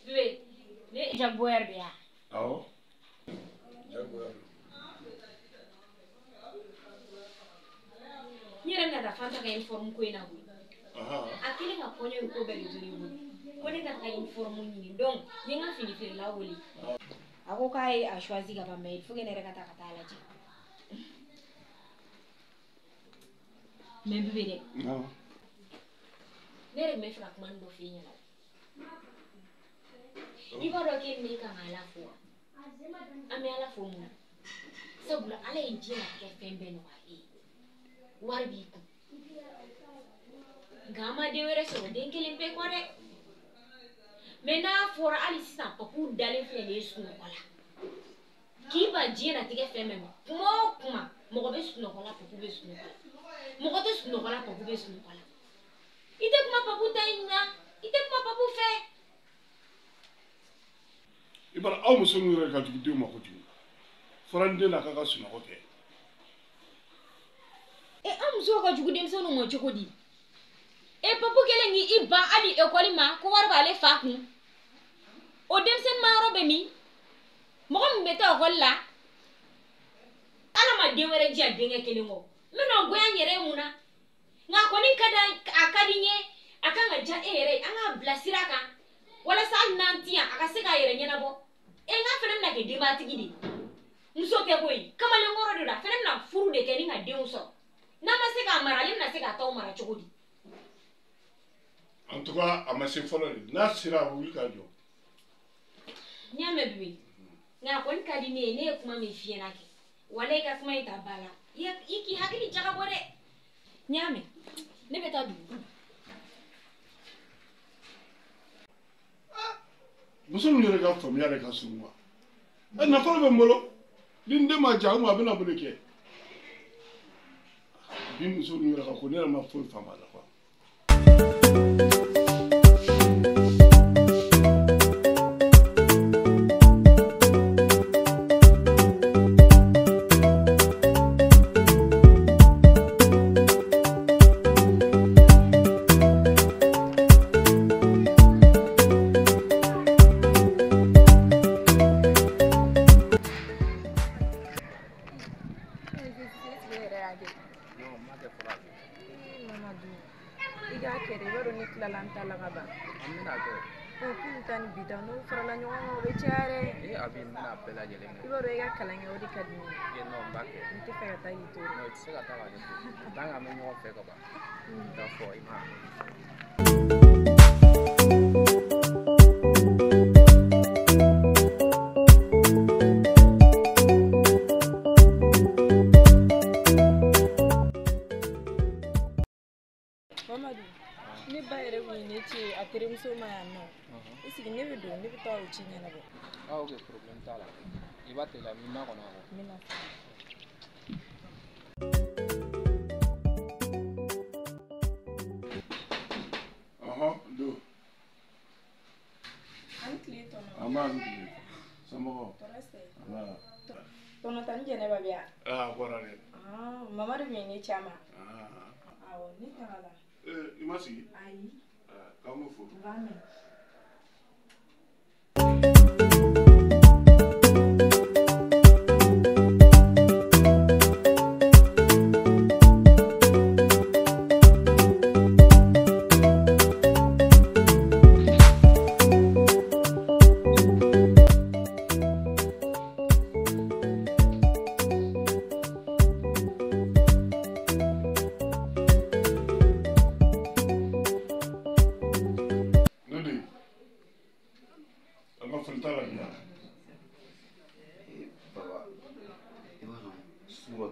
Bébé, ne jaguar biya. Awo. Jaguar. Nyere na da fanta ka inform ko ina hu. Aha. Akili ka konyo ko beli juri hu. Ko ne ka inform ni donc yenga fini fini la woli. Ako kai a choisi ka ba mai fuge ne reka ta la ji. Mais bébé de. Non. Ne re me fra man do fi nyala. Iba do ke me ka ala fo. Ame ala fo mu. Sabula ala injina ke fembe no ai. Warbi ku. Gama de were so den kelen pe ko de. Mena fora ali sisan papu dalen fle ne su no kola. Ki ba jina tige fembe mo. Kuma mo be su no kola papu be su no kola. Mo te su no kola papu be su no kola. Ite kuma papu taina, ite kuma papu fe. Ibara aw muso nu yɛrɛ ka jugu denw ma kojugu. Fɔra n den na k'a ka sunɔgɔ kɛ. An muso ka jugu denmisɛnninw ma cogo di? Papu kelen ni i ban hali ekɔli ma ko wari b'ale fa kun. O denmisɛnnin ma yɔrɔ bɛ min? Mɔgɔ min bɛ taa ekɔli la, Ala ma den wɛrɛ di a denkɛ kelen kɔ. N bɛna goya n yɛrɛ ye mun na? Nka kɔni a ka di n ye, a kan ka diya e yɛrɛ ye, an k'a bila sira kan. Walasa hali n'an ti yan, a ka se k'a yɛrɛ ɲɛnabɔ. Nka fana bɛna kɛ denbatigi de ye. Muso tɛ koyi, kamalenkɔrɔ de don, a fana bɛna furu de kɛ ni ka denw sɔrɔ. N'a ma se k'a mara, ale bɛna se k'a taw mara cogo di? En tout cas, a ma se fɔlɔ de. N'a sera a wuli ka jɔ. N y'a mɛn bebe. Nka a kɔni ka di ne ye, ne ye kuma min f'i ɲɛna kɛ. Wala i ka kuma in ta ba la. I k'i hakili jagabɔ dɛ. N y'a mɛn. Ne bɛ taa dugu. Muso min yɛrɛ ka faamuya de ka surun wa. Nafolo bɛ n bolo. Ni n den ma diya a bɛna mun de kɛ? Bi muso min yɛrɛ ka ko ne yɛrɛ ma foyi faamu a la quoi. Ne ba yɛrɛ kun ye ne ci a terimuso ma yan nɔ est ce que ne bɛ don ne bɛ taa o ci ɲɛnabɔ. Ok, problème t'a la. I b'a teliya min ma kɔnɔ a kɔ. N bɛna Do. an tile tɔnɔ. An b'a tile. Somɔgɔw. Tɔrɔ tɛ. Ala. Tɔnɔ ta ni Jɛnɛba bɛ yan. A bɔra dɛ. Mama de kun ye ne ci a ma. Awɔ ne taga la. I ma sigi? Ayi. K'an m'o fɔ. N b'a mɛn.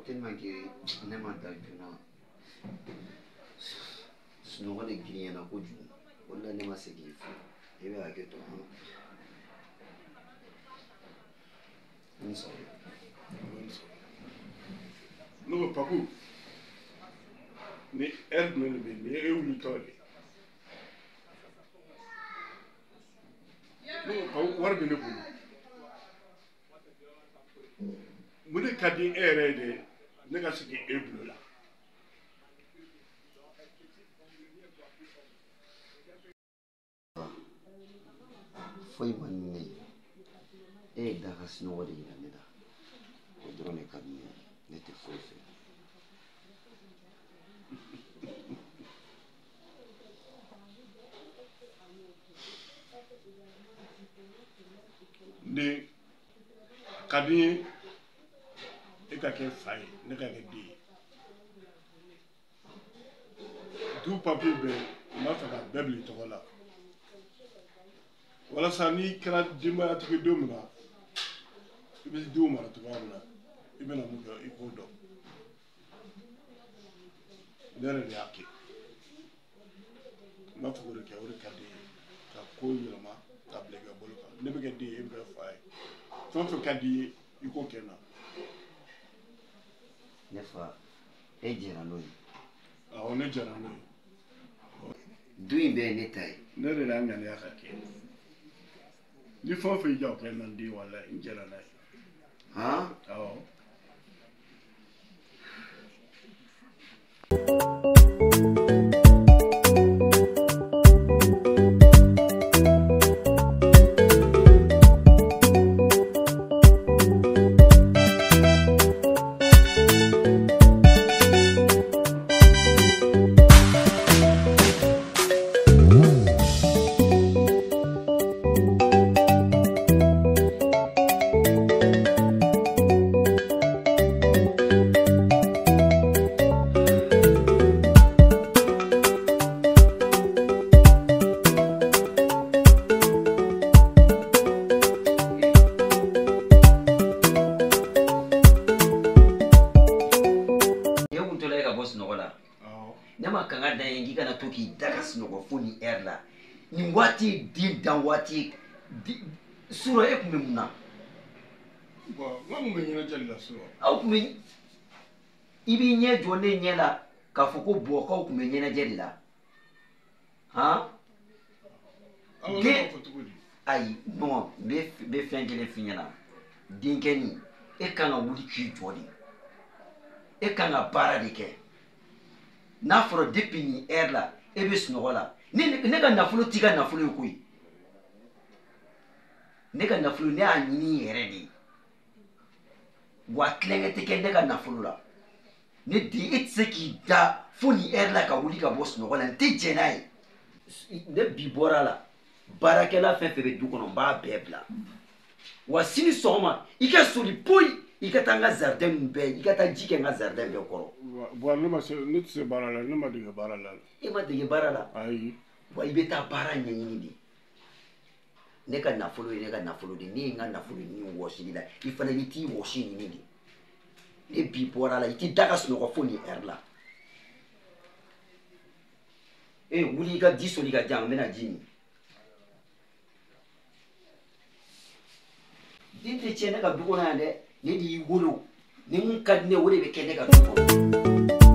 tellement que ne ma da joona sunɔgɔ de girinyana kojugu o de la ne ma se k'i fo i bɛ hakɛ to n sɔrɔ ne ko Papu ni heure jumɛn de bɛ yen ni e wulitɔ de ne ko Papu wari bɛ ne bolo mun de ka di e yɛrɛ ye de ne ka sigi e bolo la foyi man ne e da ka sunɔgɔ de yira ne la o dɔrɔn de ka di ne ye ne tɛ foyi fɛ ne ka di ye e ka kɛ fa ye ne ka kɛ den ye du papiye bɛɛ n b'a fɛ ka bɛɛ bila i tɔgɔ la walasa n'i kɛra denbayatigi don min na i bɛ denw mara cogoya min na i bɛna mun kɛ i k'o dɔn ne yɛrɛ de y'a kɛ n b'a fɛ k'o de kɛ o de ka di ye ka ko yɛlɛma ka bila i ka bolo kan ne bɛ kɛ den ye e bɛ kɛ fa ye fɛn o fɛn ka di ye i k'o kɛ n na. ne fa e jɛra n'o ye awɔ ne jɛra n'o ye du in bɛɛ ye ne ta ye ne de y'a ŋaniya ka kɛ ni fɛn o fɛn y'i diya o kɛ n na n den walayi n jɛra n'a ye han awɔ. ne ma kanga da yen k'i kana to k'i da ka sunɔgɔ fo ni heure la nin waati den dan waati surɔ e tun bɛ mun na. bon n ka mun bɛ ɲɛnajɛ la surɔ. aw tun bɛ i b'i ɲɛ jɔ ne ɲɛ la k'a fɔ ko bɔgɔkaw tun bɛ ɲɛnajɛ de la han. awɔ ne b'a fɔ cogo di. ayi non n bɛ fɛn kelen f'i ɲɛna denkɛnin e kan ka wuli k'i jɔ de e kan ka baara de kɛ. n'a fɔra depuis nin heure la e bɛ sunɔgɔ la ne ka nafolo t'i ka nafolo ye koyi ne ka nafolo ne y'a ɲini yɛrɛ de wa tilenkɛ tɛ kɛ ne ka nafolo la ne den e tɛ se k'i da fo nin heure la ka wuli ka bɔ sunɔgɔ la n tɛ jɛn n'a ye ne bi bɔra la baarakɛla fɛn fɛn bɛ du kɔnɔ n b'a bɛɛ bila wa sini sɔgɔma i ka soli poyi i ka taa n ka jardin ninnu bɛɛ i ka taa ji kɛ n ka jardin bɛɛ kɔrɔ. bon ne tɛ se baara la ne ma dege baara la. e ma dege baara la. ayi. wa i bɛ taa baara ɲɛɲini de ne ka nafolo ye ne ka nafolo de ne ye n ka nafolo ɲini wɔsili la i fana bɛ t'i wɔsi ɲini de ne bi bɔra la i t'i da ka sunɔgɔ fo nin heure la wuli i ka ji soli ka jan n bɛna ji min den tɛ tiɲɛ ne ka du kɔnɔ yan dɛ ne de y'i wolo ni mun ka di ne o de bɛ kɛ ne ka du kɔnɔ.